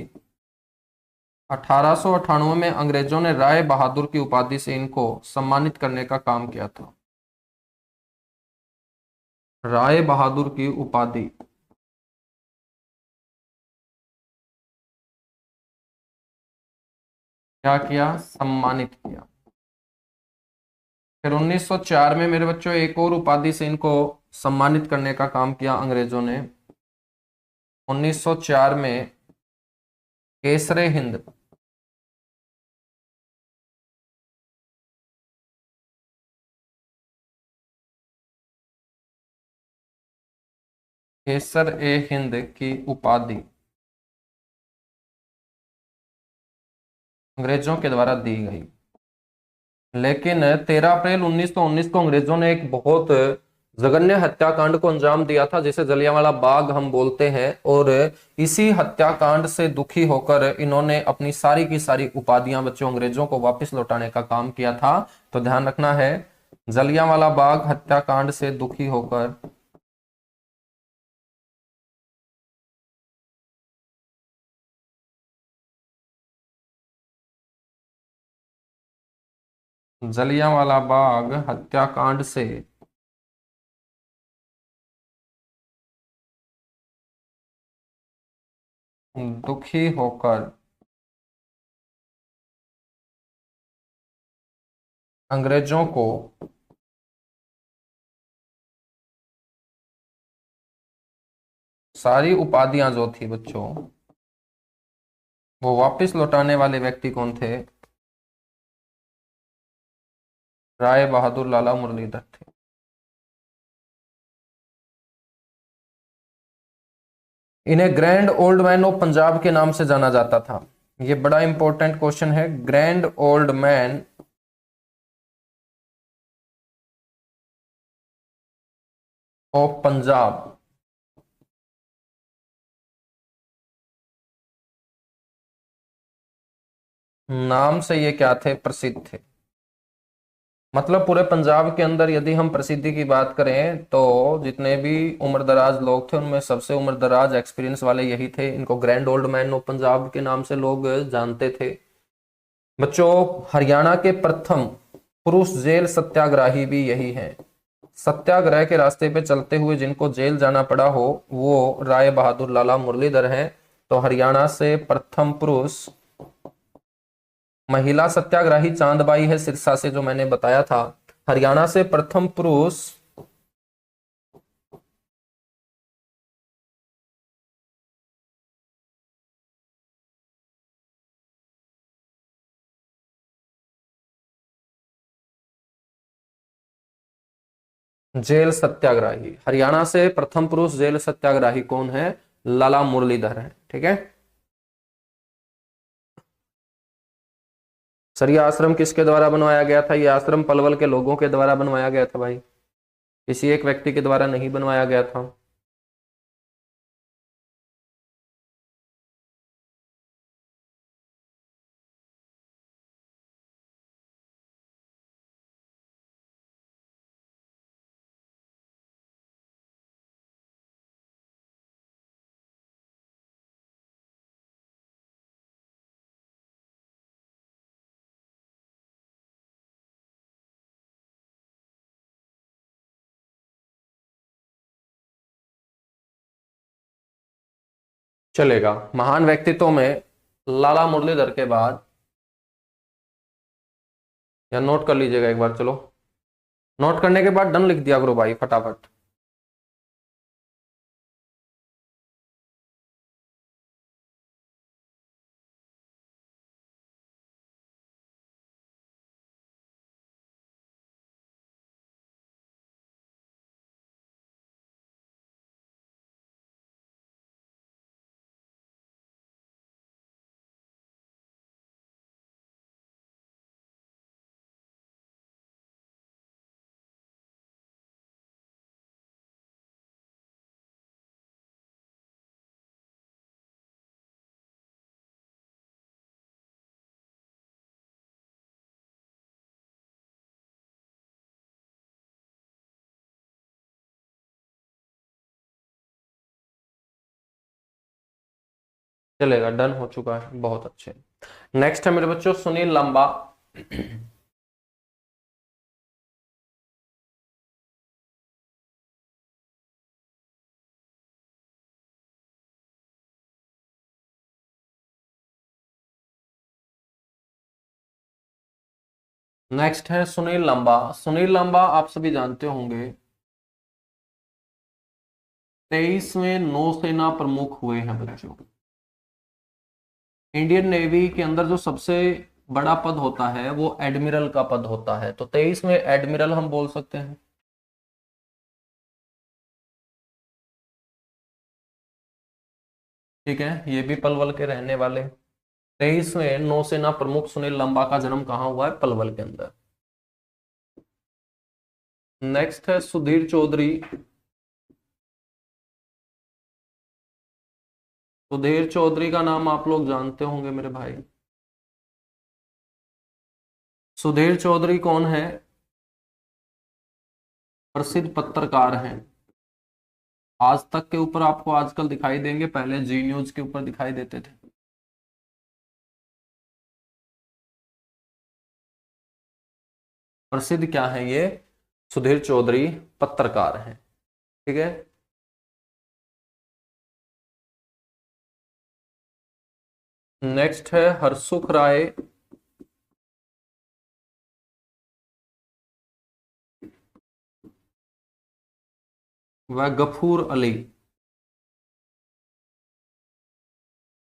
1898 में अंग्रेजों ने राय बहादुर की उपाधि से इनको सम्मानित करने का काम किया था। राय बहादुर की उपाधि क्या किया? सम्मानित किया। फिर 1904 में मेरे बच्चों एक और उपाधि से इनको सम्मानित करने का काम किया अंग्रेजों ने। 1904 में केसरे हिंद केसर ए हिंद की उपाधि अंग्रेजों के द्वारा दी गई। लेकिन 13 अप्रैल 1919 को अंग्रेजों ने एक बहुत जघन्य हत्याकांड को अंजाम दिया था जिसे जलियांवाला बाग हम बोलते हैं। और इसी हत्याकांड से दुखी होकर इन्होंने अपनी सारी की सारी उपाधियां बच्चों अंग्रेजों को वापस लौटाने का काम किया था। तो ध्यान रखना है, जलियांवाला बाग हत्याकांड से दुखी होकर जलियांवाला बाग हत्याकांड से दुखी होकर अंग्रेजों को सारी उपाधियां जो थी बच्चों वो वापस लौटाने वाले व्यक्ति कौन थे? राय बहादुर लाला मुरलीधर थे। इन्हें grand old man of Punjab के नाम से जाना जाता था। ये बड़ा इंपॉर्टेंट क्वेश्चन है। Grand old man of Punjab नाम से ये क्या थे? प्रसिद्ध थे। मतलब पूरे पंजाब के अंदर यदि हम प्रसिद्धि की बात करें तो जितने भी उम्रदराज लोग थे उनमें सबसे उम्रदराज एक्सपीरियंस वाले यही थे। इनको grand old man of Punjab के नाम से लोग जानते थे। बच्चों हरियाणा के प्रथम पुरुष जेल सत्याग्रही भी यही हैं। सत्याग्रह के रास्ते पे चलते हुए जिनको जेल जाना पड़ा हो वो राय बहादुर लाला मुरलीधर हैं। तो हरियाणा से प्रथम पुरुष महिला सत्याग्रही चांदबाई है सिरसा से, जो मैंने बताया था। हरियाणा से प्रथम पुरुष जेल सत्याग्रही, हरियाणा से प्रथम पुरुष जेल सत्याग्रही कौन है? लाला मुरलीधर है। ठीक है। सर ये आश्रम किसके द्वारा बनवाया गया था? ये आश्रम पलवल के लोगों के द्वारा बनवाया गया था भाई, किसी एक व्यक्ति के द्वारा नहीं बनवाया गया था। चलेगा। महान व्यक्तित्व में लाला मुरलीधर के बाद, या नोट कर लीजिएगा एक बार, चलो नोट करने के बाद डन लिख दिया करो भाई फटाफट। चलेगा, डन हो चुका है, बहुत अच्छे। नेक्स्ट है मेरे बच्चों सुनील लंबा। नेक्स्ट है सुनील लंबा। सुनील लंबा आप सभी जानते होंगे 23वें नौसेना प्रमुख हुए हैं बच्चों। इंडियन नेवी के अंदर जो सबसे बड़ा पद होता है वो एडमिरल का पद होता है, तो 23वें एडमिरल हम बोल सकते हैं। ठीक है, ये भी पलवल के रहने वाले। 23वें नौसेना प्रमुख सुनील लंबा का जन्म कहाँ हुआ है? पलवल के अंदर। नेक्स्ट है सुधीर चौधरी। सुधीर चौधरी का नाम आप लोग जानते होंगे मेरे भाई। सुधीर चौधरी कौन है? प्रसिद्ध पत्रकार हैं। आज तक के ऊपर आपको आजकल दिखाई देंगे, पहले जी न्यूज के ऊपर दिखाई देते थे। प्रसिद्ध क्या है ये? सुधीर चौधरी पत्रकार हैं। ठीक है। नेक्स्ट है हरसुख राय। व गफूर अली।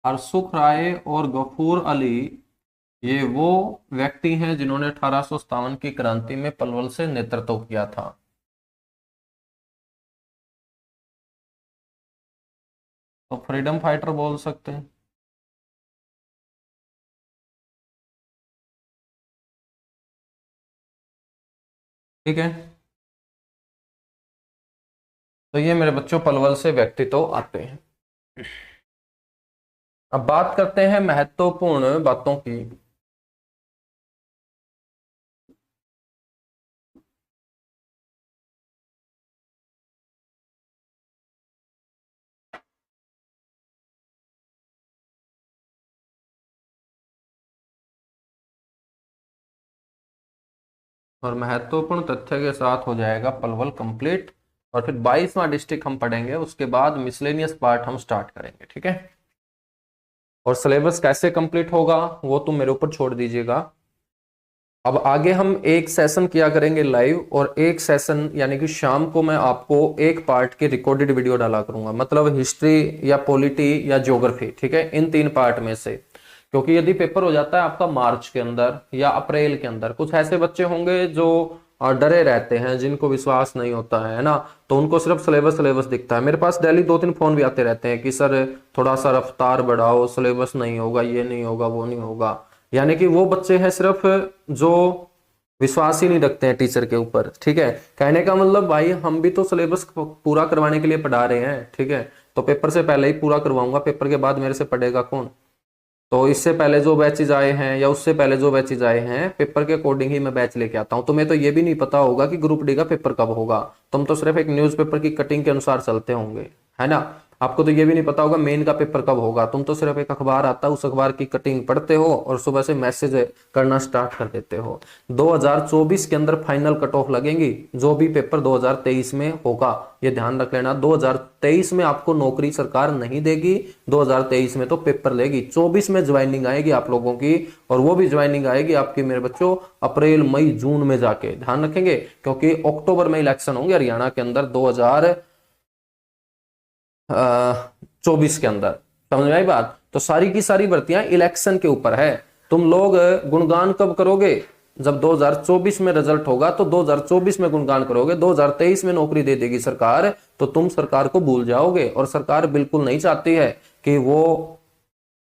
हरसुख राय और गफूर अली ये वो व्यक्ति हैं जिन्होंने 1857 की क्रांति में पलवल से नेतृत्व किया था। तो फ्रीडम फाइटर बोल सकते हैं। ठीक है, तो ये मेरे बच्चों पलवल से व्यक्ति तो आते हैं। अब बात करते हैं महत्वपूर्ण बातों की। और महत्वपूर्ण तथ्य के साथ हो जाएगा पलवल कंप्लीट, और फिर 22वां डिस्ट्रिक्ट हम पढ़ेंगे, उसके बाद मिसलेनियस पार्ट हम स्टार्ट करेंगे। ठीक है। और सिलेबस कैसे कंप्लीट होगा वो तुम मेरे ऊपर छोड़ दीजिएगा। अब आगे हम एक सेशन किया करेंगे लाइव, और एक सेशन यानी कि शाम को मैं आपको एक पार्ट की रिकॉर्डेड वीडियो डाला करूंगा, मतलब हिस्ट्री या पॉलिटी या ज्योग्राफी, ठीक है, इन 3 पार्ट में से। क्योंकि यदि पेपर हो जाता है आपका मार्च के अंदर या अप्रैल के अंदर, कुछ ऐसे बच्चे होंगे जो डरे रहते हैं, जिनको विश्वास नहीं होता है ना, तो उनको सिर्फ सिलेबस सिलेबस दिखता है। मेरे पास डेली 2-3 फोन भी आते रहते हैं कि सर थोड़ा सा रफ्तार बढ़ाओ, सिलेबस नहीं होगा, ये नहीं होगा, वो नहीं होगा। यानी कि वो बच्चे हैं सिर्फ जो विश्वास ही नहीं रखते हैं टीचर के ऊपर, ठीक है। कहने का मतलब भाई हम भी तो सिलेबस पूरा करवाने के लिए पढ़ा रहे हैं, ठीक है। तो पेपर से पहले ही पूरा करवाऊंगा, पेपर के बाद मेरे से पढ़ेगा कौन। तो इससे पहले जो बैचेज आए हैं या उससे पहले जो बैचेज आए हैं, पेपर के अकॉर्डिंग ही मैं बैच लेके आता हूं। तुम्हें तो ये भी नहीं पता होगा कि ग्रुप डी का पेपर कब होगा, तुम तो सिर्फ एक न्यूज़पेपर की कटिंग के अनुसार चलते होंगे, है ना। आपको तो ये भी नहीं पता होगा मेन का पेपर कब होगा, तुम तो सिर्फ एक अखबार आता है उस अखबार की कटिंग पढ़ते हो और सुबह से मैसेज करना स्टार्ट कर देते हो। 2024 के अंदर फाइनल कट ऑफ लगेंगी, जो भी पेपर 2023 में होगा, ये ध्यान रख लेना। 2023 में आपको नौकरी सरकार नहीं देगी, 2023 में तो पेपर लेगी। 24 में ज्वाइनिंग आएगी आप लोगों की, और वो भी ज्वाइनिंग आएगी आपकी मेरे बच्चों अप्रैल मई जून में जाके, ध्यान रखेंगे। क्योंकि अक्टूबर में इलेक्शन होंगे हरियाणा के अंदर 2024 के अंदर, समझ में आई बात। तो सारी की सारी भर्तियां इलेक्शन के ऊपर है। तुम लोग गुणगान कब करोगे, जब 2024 में रिजल्ट होगा तो 2024 में गुणगान करोगे। 2023 में नौकरी दे देगी सरकार तो तुम सरकार को भूल जाओगे, और सरकार बिल्कुल नहीं चाहती है कि वो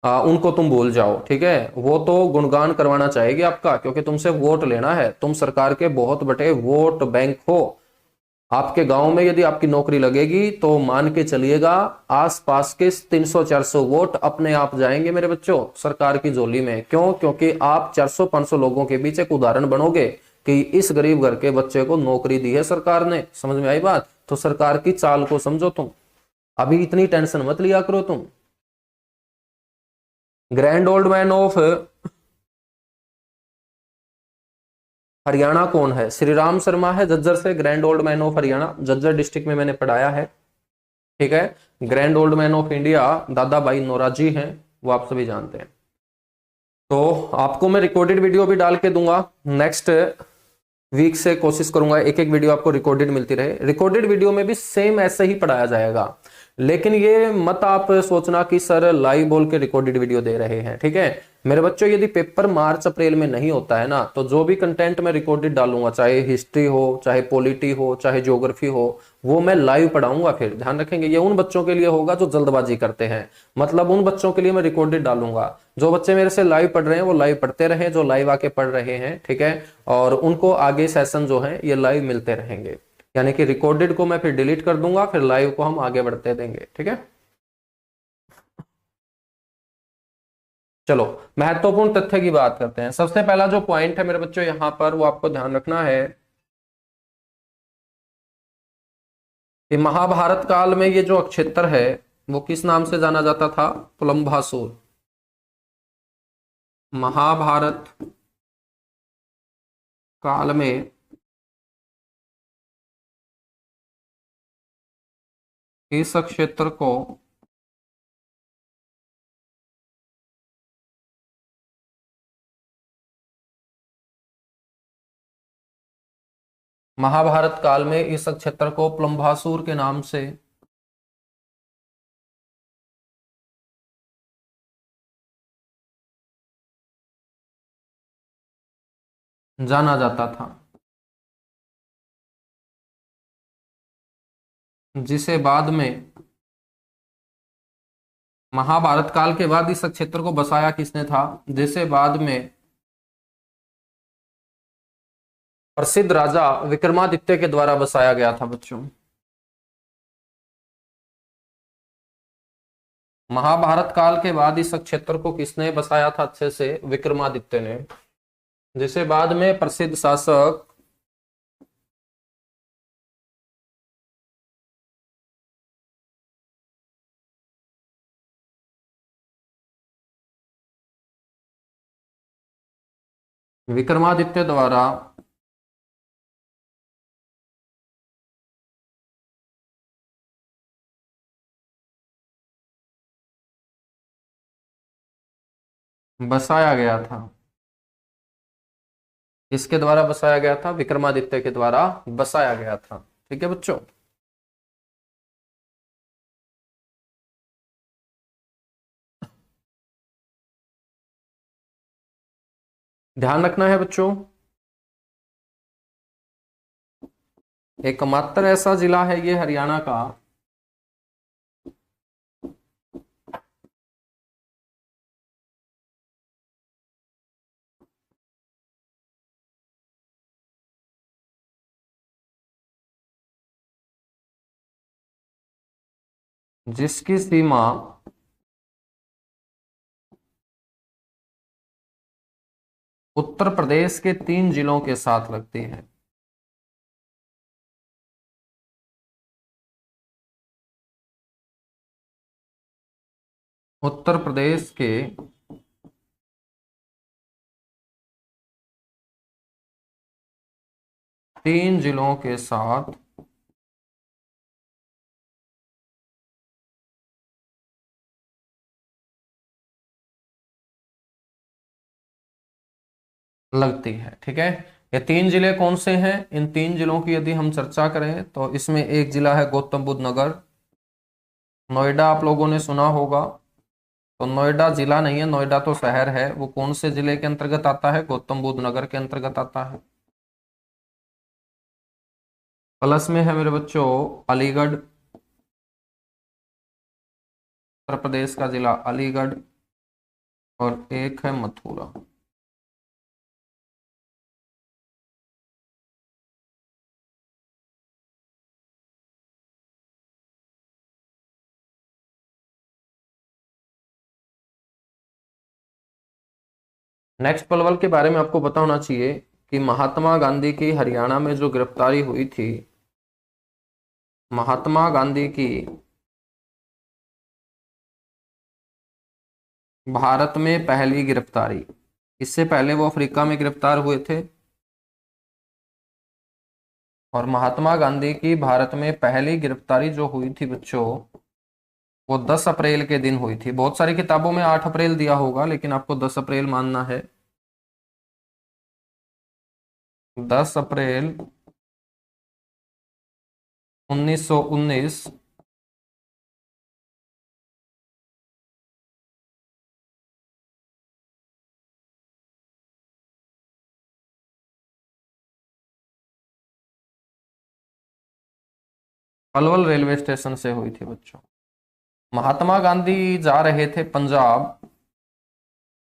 उनको तुम भूल जाओ, ठीक है। वो तो गुणगान करवाना चाहेगी आपका, क्योंकि तुमसे वोट लेना है। तुम सरकार के बहुत बड़े वोट बैंक हो। आपके गांव में यदि आपकी नौकरी लगेगी तो मान के चलिएगा आसपास के 300-400 वोट अपने आप जाएंगे मेरे बच्चों सरकार की झोली में। क्यों? क्योंकि आप 400-500 लोगों के बीच एक उदाहरण बनोगे कि इस गरीब घर के बच्चे को नौकरी दी है सरकार ने। समझ में आई बात। तो सरकार की चाल को समझो तुम, अभी इतनी टेंशन मत लिया करो तुम। Grand old man of Haryana कौन है? श्री राम शर्मा है झज्जर से, grand old man of Haryana. Jhajjar district में मैंने पढ़ाया है, ठीक है। Grand old man of India दादा भाई नौराजी हैं, वो आप सभी जानते हैं। तो आपको मैं रिकॉर्डेड वीडियो भी डाल के दूंगा। नेक्स्ट वीक से कोशिश करूंगा एक एक वीडियो आपको रिकॉर्डेड मिलती रहे। रिकॉर्डेड वीडियो में भी सेम ऐसे ही पढ़ाया जाएगा, लेकिन ये मत आप सोचना कि सर लाइव बोल के रिकॉर्डेड वीडियो दे रहे हैं, ठीक है। मेरे बच्चों यदि पेपर मार्च अप्रैल में नहीं होता है ना, तो जो भी कंटेंट मैं रिकॉर्डेड डालूंगा, चाहे हिस्ट्री हो, चाहे पॉलिटी हो, चाहे ज्योग्राफी हो, वो मैं लाइव पढ़ाऊंगा। फिर ध्यान रखेंगे ये उन बच्चों के लिए होगा जो जल्दबाजी करते हैं, मतलब उन बच्चों के लिए मैं रिकॉर्डेड डालूंगा। जो बच्चे मेरे से लाइव पढ़ रहे हैं वो लाइव पढ़ते रहे, जो लाइव आके पढ़ रहे हैं, ठीक है। और उनको आगे सेशन जो है ये लाइव मिलते रहेंगे। यानी कि रिकॉर्डेड को मैं फिर डिलीट कर दूंगा, फिर लाइव को हम आगे बढ़ते देंगे, ठीक है। चलो महत्वपूर्ण तथ्य की बात करते हैं। सबसे पहला जो पॉइंट है मेरे बच्चों यहां पर, वो आपको ध्यान रखना है कि महाभारत काल में ये जो क्षेत्र है वो किस नाम से जाना जाता था? पुलंभासुर। महाभारत काल में इस क्षेत्र को महाभारत काल में इस क्षेत्र को पुलंभासुर के नाम से जाना जाता था, जिसे बाद में महाभारत काल के बाद इस क्षेत्र को बसाया किसने था? जिसे बाद में प्रसिद्ध राजा विक्रमादित्य के द्वारा बसाया गया था बच्चों। महाभारत काल के बाद इस क्षेत्र को किसने बसाया था अच्छे से? विक्रमादित्य ने। जिसे बाद में प्रसिद्ध शासक विक्रमादित्य द्वारा बसाया गया था? किसके द्वारा बसाया गया था? विक्रमादित्य के द्वारा बसाया गया था। ठीक है बच्चों। ध्यान रखना है बच्चों, एकमात्र ऐसा जिला है ये हरियाणा का जिसकी सीमा उत्तर प्रदेश के 3 जिलों के साथ लगती है। उत्तर प्रदेश के 3 जिलों के साथ लगती है। ठीक है, ये 3 जिले कौन से हैं? इन 3 जिलों की यदि हम चर्चा करें तो इसमें एक जिला है गौतम बुद्ध नगर। नोएडा आप लोगों ने सुना होगा, तो नोएडा जिला नहीं है, नोएडा तो शहर है। वो कौन से जिले के अंतर्गत आता है? गौतम बुद्ध नगर के अंतर्गत आता है। प्लस में है मेरे बच्चों अलीगढ़, उत्तर प्रदेश का जिला अलीगढ़, और एक है मथुरा। नेक्स्ट पलवल के बारे में आपको पता होना चाहिए कि महात्मा गांधी की हरियाणा में जो गिरफ्तारी हुई थी, महात्मा गांधी की भारत में पहली गिरफ्तारी, इससे पहले वो अफ्रीका में गिरफ्तार हुए थे, और महात्मा गांधी की भारत में पहली गिरफ्तारी जो हुई थी बच्चों, वो 10 अप्रैल के दिन हुई थी। बहुत सारी किताबों में 8 अप्रैल दिया होगा, लेकिन आपको 10 अप्रैल मानना है। 10 अप्रैल 1919 पलवल रेलवे स्टेशन से हुई थी बच्चों। महात्मा गांधी जा रहे थे पंजाब,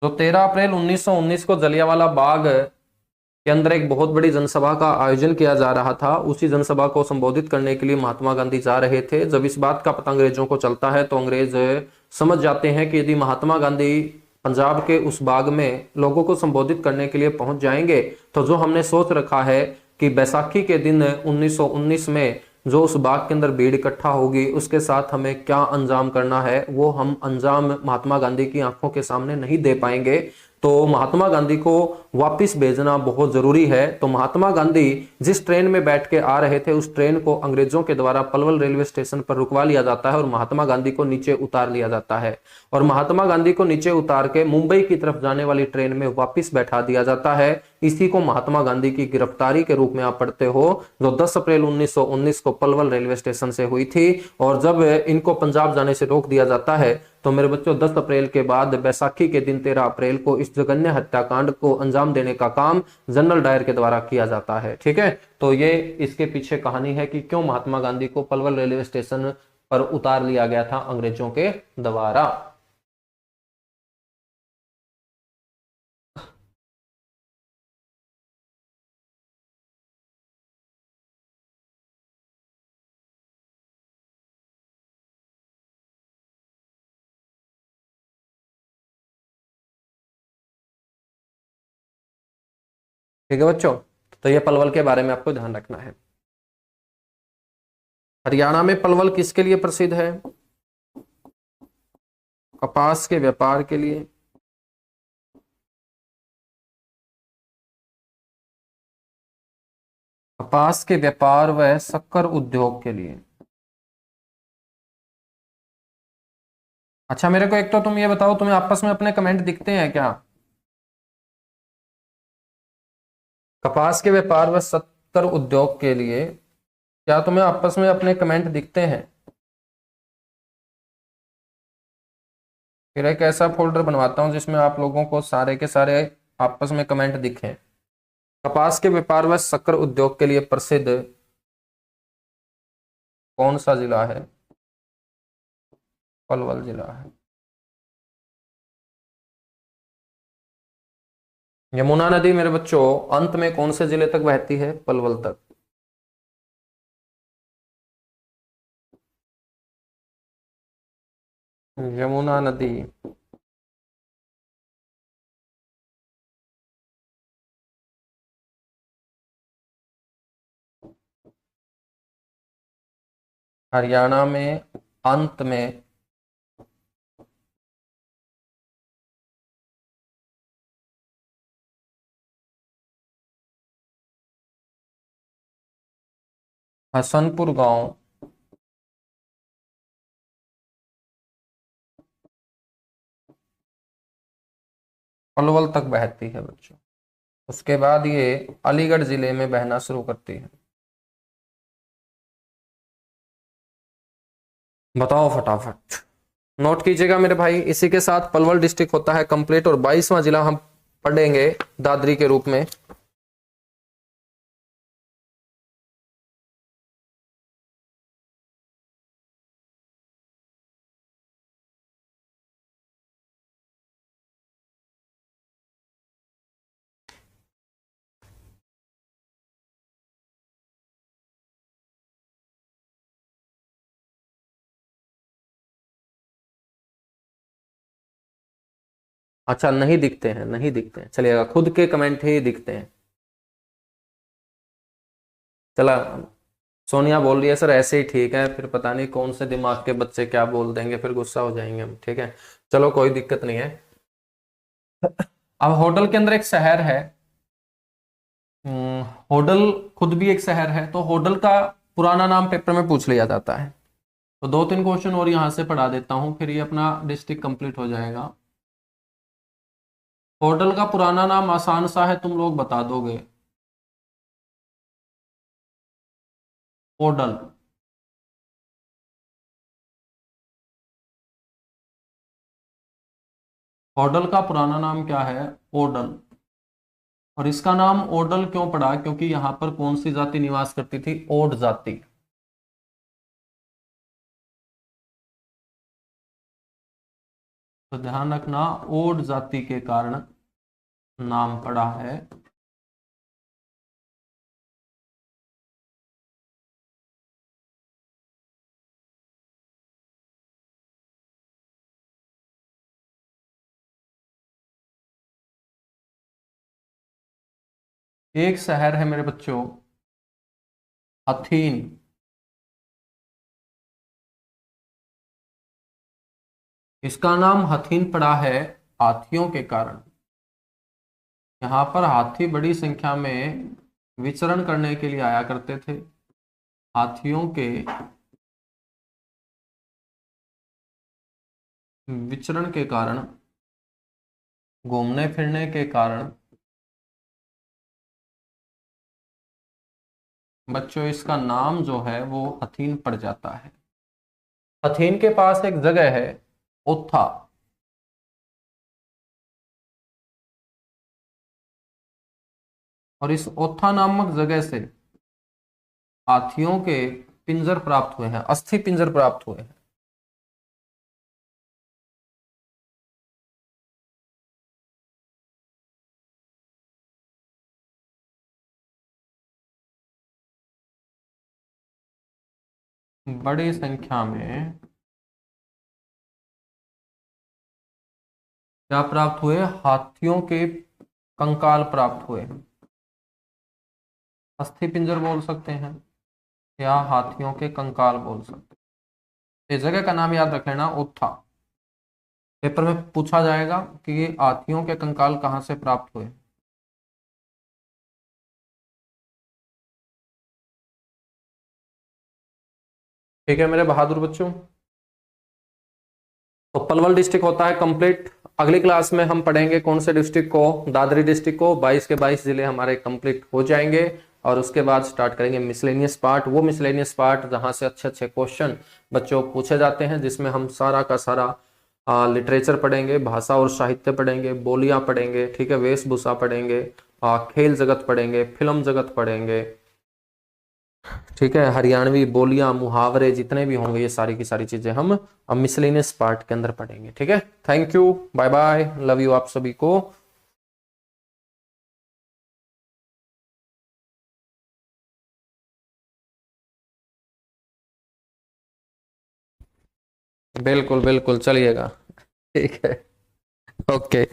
तो 13 अप्रैल 1919 को जलियांवाला बाग के अंदर एक बहुत बड़ी जनसभा का आयोजन किया जा रहा था। उसी जनसभा को संबोधित करने के लिए महात्मा गांधी जा रहे थे। जब इस बात का पता अंग्रेजों को चलता है तो अंग्रेज समझ जाते हैं कि यदि महात्मा गांधी पंजाब के उस बाग में लोगों को संबोधित करने के लिए पहुंच जाएंगे, तो जो हमने सोच रखा है कि बैसाखी के दिन 1919 में जो उस बाग के अंदर भीड़ इकट्ठा होगी, उसके साथ हमें क्या अंजाम करना है, वो हम अंजाम महात्मा गांधी की आंखों के सामने नहीं दे पाएंगे। तो महात्मा गांधी को वापस भेजना बहुत जरूरी है। तो महात्मा गांधी जिस ट्रेन में बैठ के आ रहे थे, उस ट्रेन को अंग्रेजों के द्वारा पलवल रेलवे स्टेशन पर रुकवा लिया जाता है और महात्मा गांधी को नीचे उतार लिया जाता है, और महात्मा गांधी को नीचे उतार के मुंबई की तरफ जाने वाली ट्रेन में वापस बैठा दिया जाता है। इसी को महात्मा गांधी की गिरफ्तारी के रूप में आप पढ़ते हो, जो 10 अप्रैल 1919 को पलवल रेलवे स्टेशन से हुई थी। और जब इनको पंजाब जाने से रोक दिया जाता है, तो मेरे बच्चों 10 अप्रैल के बाद बैसाखी के दिन 13 अप्रैल को इस जघन्य हत्याकांड को अंजाम देने का काम जनरल डायर के द्वारा किया जाता है। ठीक है, तो ये इसके पीछे कहानी है कि क्यों महात्मा गांधी को पलवल रेलवे स्टेशन पर उतार लिया गया था अंग्रेजों के द्वारा। ठीक है बच्चों, तो ये पलवल के बारे में आपको ध्यान रखना है। हरियाणा में पलवल किसके लिए प्रसिद्ध है? कपास के व्यापार के लिए, कपास के व्यापार व शक्कर उद्योग के लिए। अच्छा मेरे को एक तो तुम ये बताओ, तुम्हें आपस में अपने कमेंट दिखते हैं क्या? कपास के व्यापार व शक्कर उद्योग के लिए क्या तुम्हें आपस में अपने कमेंट दिखते हैं? फिर एक ऐसा फोल्डर बनवाता हूं जिसमें आप लोगों को सारे के सारे आपस में कमेंट दिखें। कपास के व्यापार व शक्कर उद्योग के लिए प्रसिद्ध कौन सा जिला है? पलवल जिला है। यमुना नदी मेरे बच्चों अंत में कौन से जिले तक बहती है? पलवल तक। यमुना नदी हरियाणा में अंत में हसनपुर गांव पलवल तक बहती है बच्चों। उसके बाद ये अलीगढ़ जिले में बहना शुरू करती है। बताओ फटाफट, नोट कीजिएगा मेरे भाई। इसी के साथ पलवल डिस्ट्रिक्ट होता है कंप्लीट और 22वां जिला हम पढ़ेंगे दादरी के रूप में। अच्छा नहीं दिखते हैं, नहीं दिखते हैं, चलिएगा खुद के कमेंट ही दिखते हैं। चला, सोनिया बोल रही है सर ऐसे ही ठीक है, फिर पता नहीं कौन से दिमाग के बच्चे क्या बोल देंगे, फिर गुस्सा हो जाएंगे हम। ठीक है, चलो कोई दिक्कत नहीं है। अब होडल के अंदर एक शहर है। होडल खुद भी एक शहर है, तो होडल का पुराना नाम पेपर में पूछ लिया जाता है। तो दो तीन क्वेश्चन और यहां से पढ़ा देता हूं, फिर ये अपना डिस्ट्रिक्ट कंप्लीट हो जाएगा। होडल का पुराना नाम आसान सा है, तुम लोग बता दोगे। होडल। होडल का पुराना नाम क्या है? ओडल। और इसका नाम ओडल क्यों पड़ा? क्योंकि यहां पर कौन सी जाति निवास करती थी? ओड जाति। तो ध्यान रखना, ओड जाति के कारण नाम पड़ा है। एक शहर है मेरे बच्चों, अथीन। इसका नाम हथीन पड़ा है हाथियों के कारण। यहाँ पर हाथी बड़ी संख्या में विचरण करने के लिए आया करते थे। हाथियों के विचरण के कारण, घूमने फिरने के कारण बच्चों इसका नाम जो है वो हथीन पड़ जाता है। हथीन के पास एक जगह है ओथा। और इस ओथा नामक जगह से हाथियों के पिंजर प्राप्त हुए हैं, अस्थि पिंजर प्राप्त हुए हैं। बड़ी संख्या में क्या प्राप्त हुए? हाथियों के कंकाल प्राप्त हुए। अस्थि पिंजर बोल सकते हैं या हाथियों के कंकाल बोल सकते हैं। इस जगह का नाम याद रख लेना, ओथा। पेपर में पूछा जाएगा कि ये हाथियों के कंकाल कहाँ से प्राप्त हुए। ठीक है मेरे बहादुर बच्चों। तो पलवल डिस्ट्रिक्ट होता है कंप्लीट। अगली क्लास में हम पढ़ेंगे कौन से डिस्ट्रिक्ट को, दादरी डिस्ट्रिक्ट को। 22 के 22 जिले हमारे कंप्लीट हो जाएंगे और उसके बाद स्टार्ट करेंगे मिसलेनियस पार्ट, वो मिसलेनियस पार्ट जहां से अच्छे अच्छे क्वेश्चन बच्चों पूछे जाते हैं, जिसमें हम सारा का सारा लिटरेचर पढ़ेंगे, भाषा और साहित्य पढ़ेंगे, बोलियां पढ़ेंगे, ठीक है, वेशभूषा पढ़ेंगे, खेल जगत पढ़ेंगे, फिल्म जगत पढ़ेंगे, ठीक है, हरियाणवी बोलियां, मुहावरे जितने भी होंगे ये सारी की सारी चीजें हम अब मिसलेनियस पार्ट के अंदर पढ़ेंगे। ठीक है, thank you, bye bye, love you आप सभी को। बिल्कुल बिल्कुल चलिएगा। ठीक है, ओके।